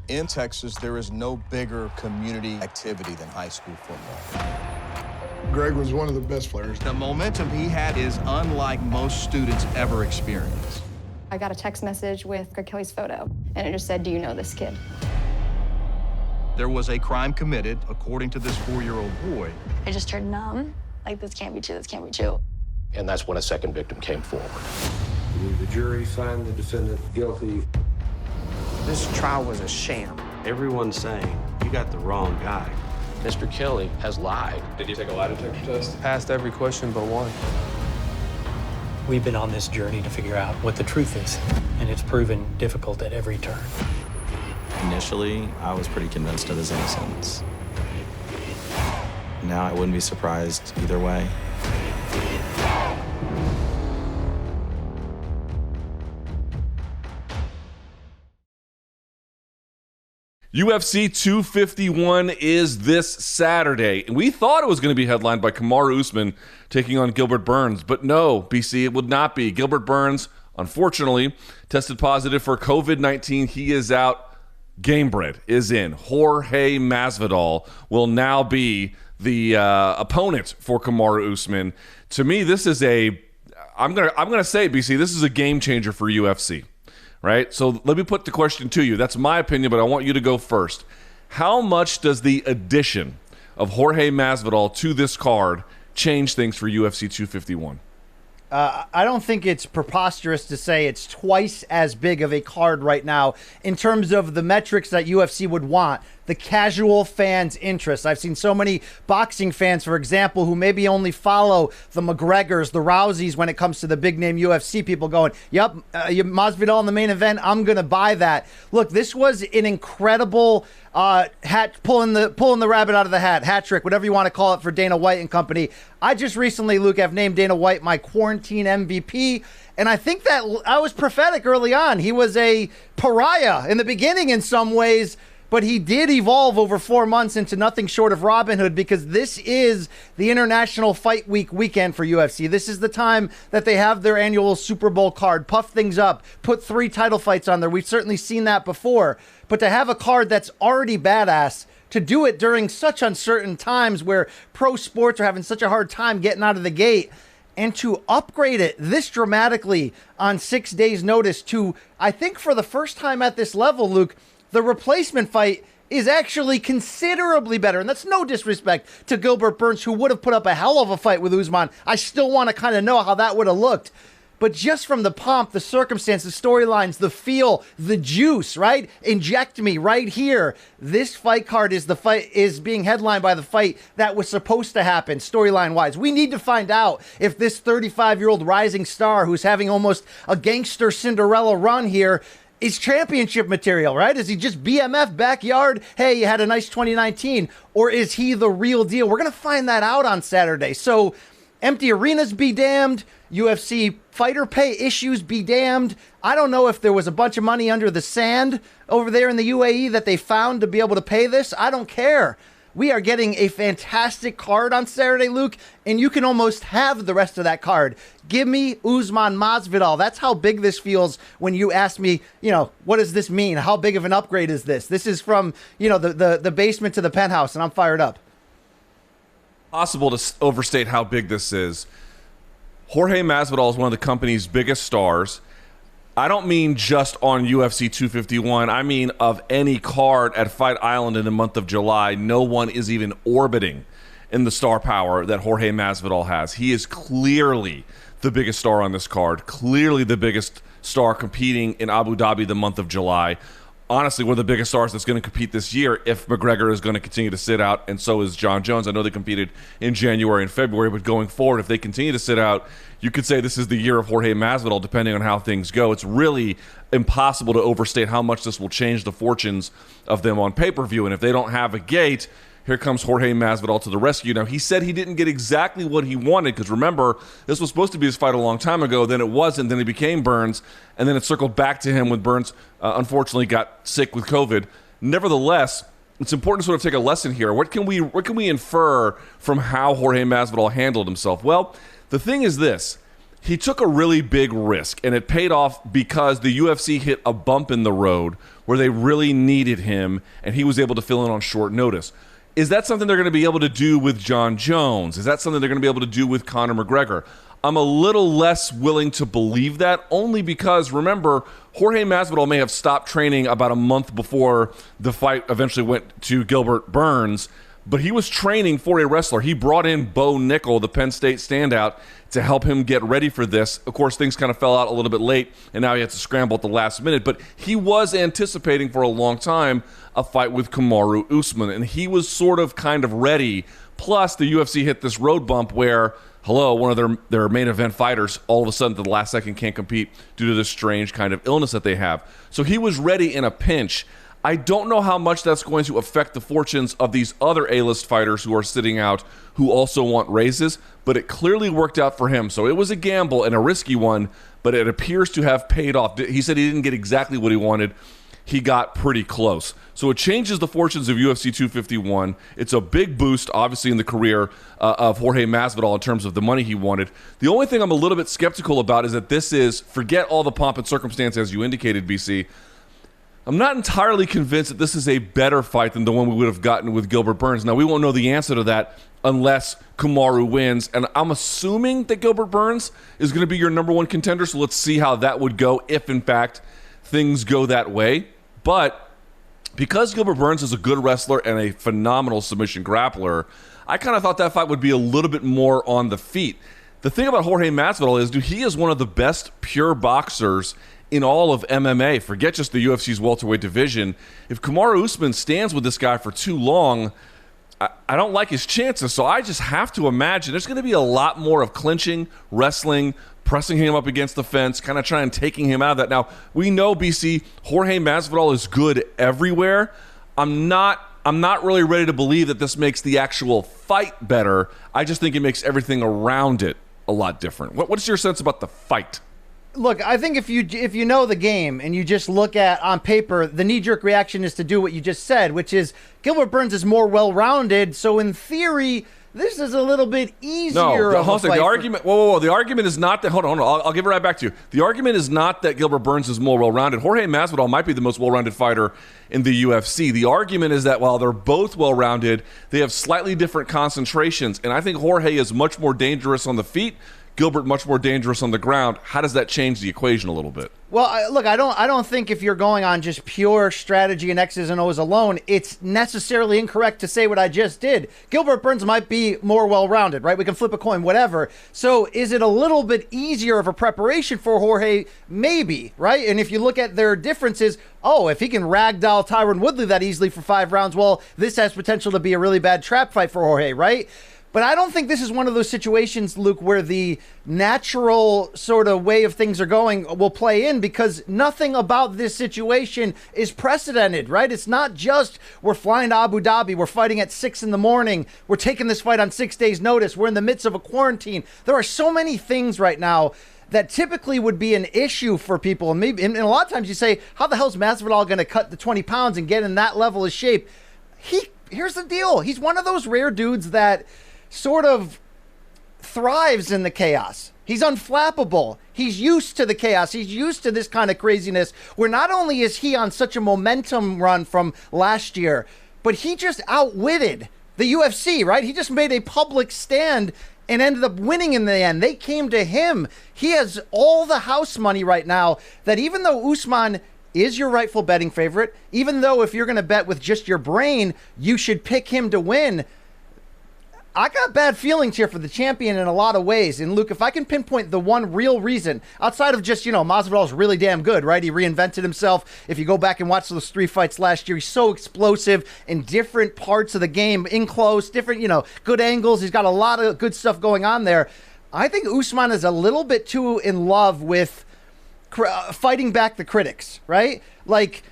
In Texas, there is no bigger community activity than high school football. Greg was one of the best players. The momentum he had is unlike most students ever experience. I got a text message with Greg Kelly's photo, and it just said, "Do you know this kid?" There was a crime committed, according to this 4-year-old boy. I just turned numb. Like, this can't be true, this can't be true. And that's when a second victim came forward. The jury found the defendant guilty. This trial was a sham. Everyone's saying you got the wrong guy. Mr. Kelly has lied. Did you take a lie detector test? Passed every question but one. We've been on this journey to figure out what the truth is, and it's proven difficult at every turn. Initially, I was pretty convinced of his innocence. Now I wouldn't be surprised either way. UFC 251 is this Saturday, and we thought it was going to be headlined by Kamaru Usman taking on Gilbert Burns, but no, BC, it would not be. Gilbert Burns, unfortunately, tested positive for COVID-19. He is out. Gamebred is in. Jorge Masvidal will now be the opponent for Kamaru Usman. To me, this is I'm gonna say, BC, this is a game changer for UFC. Right? So let me put the question to you. That's my opinion, but I want you to go first. How much does the addition of Jorge Masvidal to this card change things for UFC 251? I don't think it's preposterous to say it's twice as big of a card right now in terms of the metrics that UFC would want, the casual fans' interest. I've seen so many boxing fans, for example, who maybe only follow the McGregors, the Rouseys when it comes to the big-name UFC people going, yep, Masvidal in the main event, I'm going to buy that. Look, this was an incredible pulling the rabbit out of the hat trick, whatever you want to call it, for Dana White and company. I just recently, Luke, have named Dana White my quarantine MVP, and I think that I was prophetic early on. He was a pariah in the beginning in some ways, but he did evolve over 4 months into nothing short of Robin Hood, because this is the International Fight Week weekend for UFC. This is the time that they have their annual Super Bowl card, puff things up, put 3 title fights on there. We've certainly seen that before, but to have a card that's already badass, to do it during such uncertain times where pro sports are having such a hard time getting out of the gate, and to upgrade it this dramatically on 6 days' notice to, I think for the first time at this level, Luke, the replacement fight is actually considerably better. And that's no disrespect to Gilbert Burns, who would have put up a hell of a fight with Usman. I still want to kind of know how that would have looked. But just from the pomp, the circumstances, storylines, the feel, the juice, right? Inject me right here. This fight card is being headlined by the fight that was supposed to happen storyline-wise. We need to find out if this 35-year-old rising star who's having almost a gangster Cinderella run here is championship material, right? Is he just BMF backyard? Hey, you had a nice 2019. Or is he the real deal? We're going to find that out on Saturday. So empty arenas be damned. UFC fighter pay issues be damned. I don't know if there was a bunch of money under the sand over there in the UAE that they found to be able to pay this. I don't care. We are getting a fantastic card on Saturday, Luke, and you can almost have the rest of that card. Give me Usman Masvidal. That's how big this feels when you ask me, what does this mean? How big of an upgrade is this? This is from, the basement to the penthouse, and I'm fired up. Possible to overstate how big this is. Jorge Masvidal is one of the company's biggest stars. I don't mean just on UFC 251. I mean of any card at Fight Island in the month of July. No one is even orbiting in the star power that Jorge Masvidal has. He is clearly the biggest star on this card, clearly the biggest star competing in Abu Dhabi the month of July. Honestly, one of the biggest stars that's going to compete this year if McGregor is going to continue to sit out, and so is John Jones. I know they competed in January and February, but going forward, if they continue to sit out, you could say this is the year of Jorge Masvidal, depending on how things go. It's really impossible to overstate how much this will change the fortunes of them on pay-per-view, and if they don't have a gate, here comes Jorge Masvidal to the rescue. Now, he said he didn't get exactly what he wanted, because remember, this was supposed to be his fight a long time ago, then it wasn't, then he became Burns, and then it circled back to him when Burns unfortunately got sick with COVID. Nevertheless, it's important to sort of take a lesson here. What can we infer from how Jorge Masvidal handled himself? Well, the thing is this. he took a really big risk, and it paid off because the UFC hit a bump in the road where they really needed him, and he was able to fill in on short notice. Is that something they're going to be able to do with John Jones? Is that something they're going to be able to do with Conor McGregor? I'm a little less willing to believe that, only because, remember, Jorge Masvidal may have stopped training about a month before the fight eventually went to Gilbert Burns, but he was training for a wrestler. He brought in Bo Nickel, the Penn State standout, to help him get ready for this. Of course, things kind of fell out a little bit late, and now he had to scramble at the last minute. But he was anticipating for a long time a fight with Kamaru Usman, and he was sort of kind of ready. Plus, the UFC hit this road bump where, one of their main event fighters all of a sudden at the last second can't compete due to this strange kind of illness that they have. So he was ready in a pinch. I don't know how much that's going to affect the fortunes of these other A-list fighters who are sitting out who also want raises, but it clearly worked out for him. So it was a gamble and a risky one, but it appears to have paid off. He said he didn't get exactly what he wanted. He got pretty close. So it changes the fortunes of UFC 251. It's a big boost, obviously, in the career of Jorge Masvidal in terms of the money he wanted. The only thing I'm a little bit skeptical about is that this is, forget all the pomp and circumstance as you indicated, BC, I'm not entirely convinced that this is a better fight than the one we would have gotten with Gilbert Burns. Now, we won't know the answer to that unless Kamaru wins, and I'm assuming that Gilbert Burns is going to be your number one contender, so let's see how that would go if, in fact, things go that way. But because Gilbert Burns is a good wrestler and a phenomenal submission grappler, I kind of thought that fight would be a little bit more on the feet. The thing about Jorge Masvidal is, he is one of the best pure boxers in all of MMA. Forget just the UFC's welterweight division. If Kamaru Usman stands with this guy for too long, I don't like his chances. So I just have to imagine there's going to be a lot more of clinching, wrestling, pressing him up against the fence, kind of trying taking him out of that. Now, we know, BC, Jorge Masvidal is good everywhere. I'm not really ready to believe that this makes the actual fight better. I just think it makes everything around it a lot different. What's your sense about the fight? Look, I think if you know the game and you just look at on paper, the knee-jerk reaction is to do what you just said, which is Gilbert Burns is more well-rounded. So in theory, this is a little bit easier. No, the argument. Whoa! The argument is not that. Hold on. I'll give it right back to you. The argument is not that Gilbert Burns is more well-rounded. Jorge Masvidal might be the most well-rounded fighter in the UFC. The argument is that while they're both well-rounded, they have slightly different concentrations, and I think Jorge is much more dangerous on the feet. Gilbert much more dangerous on the ground. How does that change the equation a little bit? Well, look, I don't think if you're going on just pure strategy and X's and O's alone, it's necessarily incorrect to say what I just did. Gilbert Burns might be more well-rounded, right? We can flip a coin, whatever. So is it a little bit easier of a preparation for Jorge? Maybe, right? And if you look at their differences, if he can ragdoll Tyron Woodley that easily for 5 rounds, well, this has potential to be a really bad trap fight for Jorge, right? But I don't think this is one of those situations, Luke, where the natural sort of way of things are going will play in, because nothing about this situation is precedented, right? It's not just we're flying to Abu Dhabi, we're fighting at 6 a.m, we're taking this fight on 6 days' notice, we're in the midst of a quarantine. There are so many things right now that typically would be an issue for people. And maybe, and a lot of times you say, how the hell is Masvidal going to cut the 20 pounds and get in that level of shape? Here's the deal. He's one of those rare dudes that sort of thrives in the chaos. He's unflappable. He's used to the chaos. He's used to this kind of craziness, where not only is he on such a momentum run from last year, but he just outwitted the UFC, right? He just made a public stand and ended up winning in the end. They came to him. He has all the house money right now, that even though Usman is your rightful betting favorite, even though if you're going to bet with just your brain, you should pick him to win, I got bad feelings here for the champion in a lot of ways. And Luke, if I can pinpoint the one real reason, outside of just, Masvidal's really damn good, right? He reinvented himself. If you go back and watch those 3 fights last year, he's so explosive in different parts of the game, in close, different, good angles. He's got a lot of good stuff going on there. I think Usman is a little bit too in love with fighting back the critics, right? Like,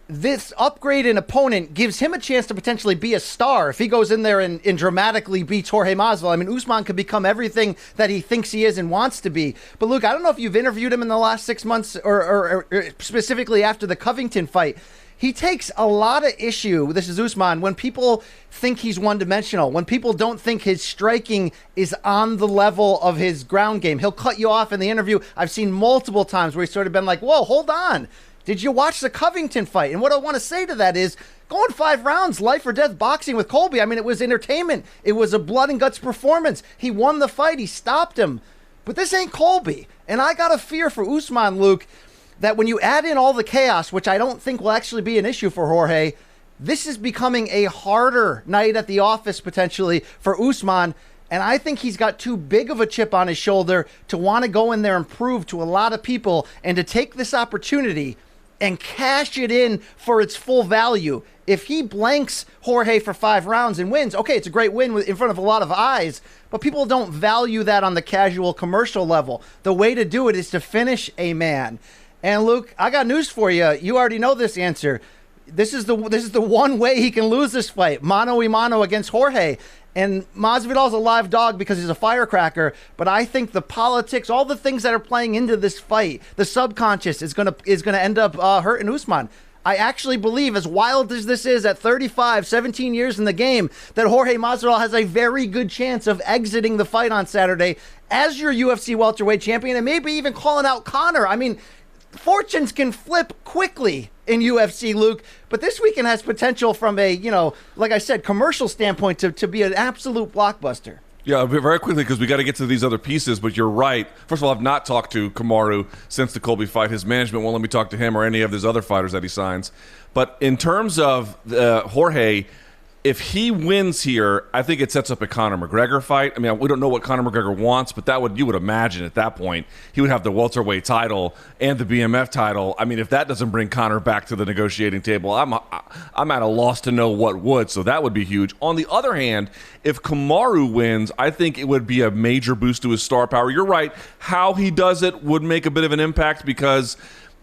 this upgrade in opponent gives him a chance to potentially be a star if he goes in there and dramatically beats Jorge Masvidal. I mean, Usman could become everything that he thinks he is and wants to be. But Luke, I don't know if you've interviewed him in the last 6 months or specifically after the Covington fight. he takes a lot of issue, this is Usman, when people think he's one-dimensional, when people don't think his striking is on the level of his ground game. He'll cut you off in the interview. I've seen multiple times where he's sort of been like, whoa, hold on. Did you watch the Covington fight? And what I want to say to that is, going 5 rounds, life or death boxing with Colby. I mean, it was entertainment. It was a blood and guts performance. He won the fight. He stopped him. But this ain't Colby. And I got a fear for Usman, Luke, that when you add in all the chaos, which I don't think will actually be an issue for Jorge, this is becoming a harder night at the office potentially for Usman. And I think he's got too big of a chip on his shoulder to want to go in there and prove to a lot of people and to take this opportunity and cash it in for its full value. If he blanks Jorge for 5 rounds and wins, okay, it's a great win in front of a lot of eyes, but people don't value that on the casual commercial level. The way to do it is to finish a man. And Luke, I got news for you. You already know this answer. This is the one way he can lose this fight, mano a mano against Jorge. And Masvidal's a live dog because he's a firecracker, but I think the politics, all the things that are playing into this fight, the subconscious is gonna end up hurting Usman. I actually believe, as wild as this is at 35, 17 years in the game, that Jorge Masvidal has a very good chance of exiting the fight on Saturday as your UFC welterweight champion and maybe even calling out Conor. I mean, fortunes can flip quickly in UFC, Luke, but this weekend has potential from a, like I said, commercial standpoint to be an absolute blockbuster. Yeah, very quickly, because we got to get to these other pieces, but you're right. First of all, I've not talked to Kamaru since the Colby fight. His management won't let me talk to him or any of his other fighters that he signs. But in terms of Jorge, if he wins here, I think it sets up a Conor McGregor fight. I mean, we don't know what Conor McGregor wants, but you would imagine at that point he would have the welterweight title and the BMF title. I mean, if that doesn't bring Conor back to the negotiating table, I'm at a loss to know what would. So that would be huge. On the other hand, if Kamaru wins, I think it would be a major boost to his star power. You're right. How he does it would make a bit of an impact because,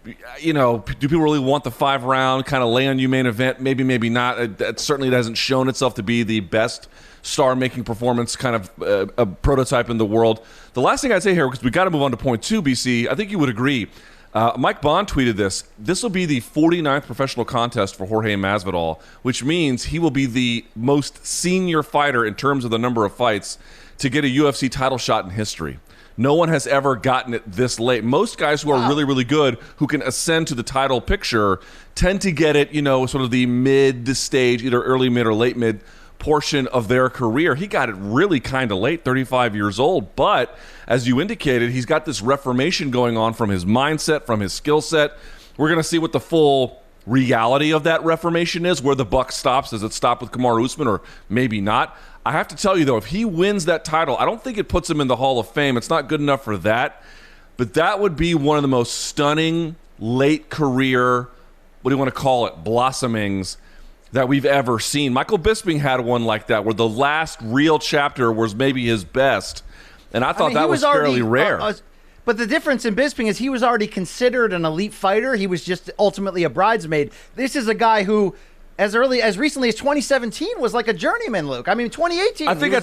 do people really want the 5-round kind of lay on you main event? Maybe, maybe not. It certainly hasn't shown itself to be the best star-making performance kind of a prototype in the world. The last thing I'd say here, because we got to move on to point 2, BC, I think you would agree. Mike Bond tweeted this. This will be the 49th professional contest for Jorge Masvidal, which means he will be the most senior fighter in terms of the number of fights to get a UFC title shot in history. No one has ever gotten it this late. Most guys who are really, really good, who can ascend to the title picture, tend to get it, sort of the mid-stage, either early mid or late mid portion of their career. He got it really kind of late, 35 years old. But as you indicated, he's got this reformation going on from his mindset, from his skill set. We're going to see what the full reality of that reformation is, where the buck stops. Does it stop with Kamaru Usman or maybe not? I have to tell you, though, if he wins that title, I don't think it puts him in the Hall of Fame. It's not good enough for that. But that would be one of the most stunning late career, what do you want to call it, blossomings that we've ever seen. Michael Bisping had one like that, where the last real chapter was maybe his best. And I thought that was fairly rare. But the difference in Bisping is he was already considered an elite fighter. He was just ultimately a bridesmaid. This is a guy who, as recently as 2017, was like a journeyman, Luke. I mean, 2018. I think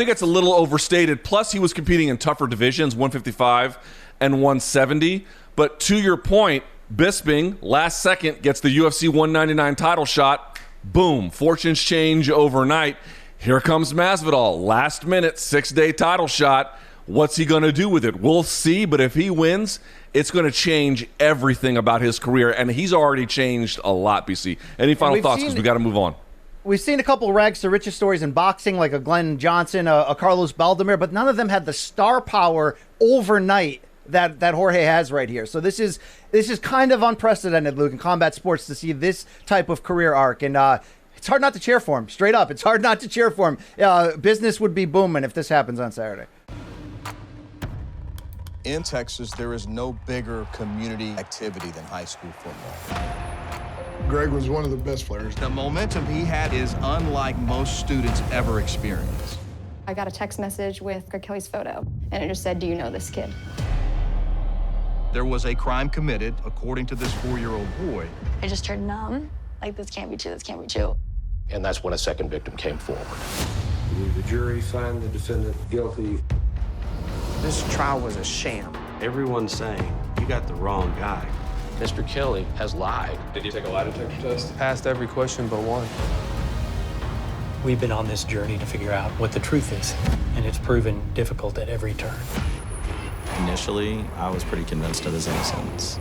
it's a little overstated. Plus, he was competing in tougher divisions, 155 and 170. But to your point, Bisping, last second, gets the UFC 199 title shot. Boom, fortunes change overnight. Here comes Masvidal, last minute, 6-day title shot. What's he going to do with it? We'll see, but if he wins, it's going to change everything about his career, and he's already changed a lot, BC. Any final thoughts, because we got to move on? We've seen a couple of rags to riches stories in boxing, like a Glenn Johnson, a Carlos Baldomir, but none of them had the star power overnight that Jorge has right here. So this is kind of unprecedented, Luke, in combat sports to see this type of career arc, and it's hard not to cheer for him. Straight up, it's hard not to cheer for him. Business would be booming if this happens on Saturday. In Texas, there is no bigger community activity than high school football. Greg was one of the best players. The momentum he had is unlike most students ever experience. I got a text message with Greg Kelly's photo, and it just said, "Do you know this kid?" There was a crime committed, according to this 4-year-old boy. I just turned numb. Like, this can't be true, this can't be true. And that's when a second victim came forward. The jury found the defendant guilty. This trial was a sham. Everyone's saying, you got the wrong guy. Mr. Kelly has lied. Did you take a lie detector test? Passed every question but one. We've been on this journey to figure out what the truth is, and it's proven difficult at every turn. Initially, I was pretty convinced of his innocence.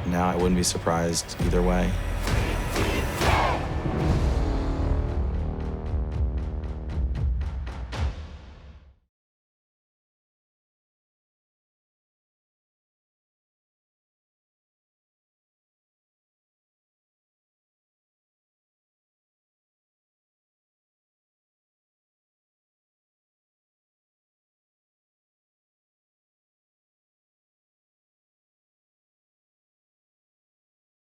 Now I wouldn't be surprised either way.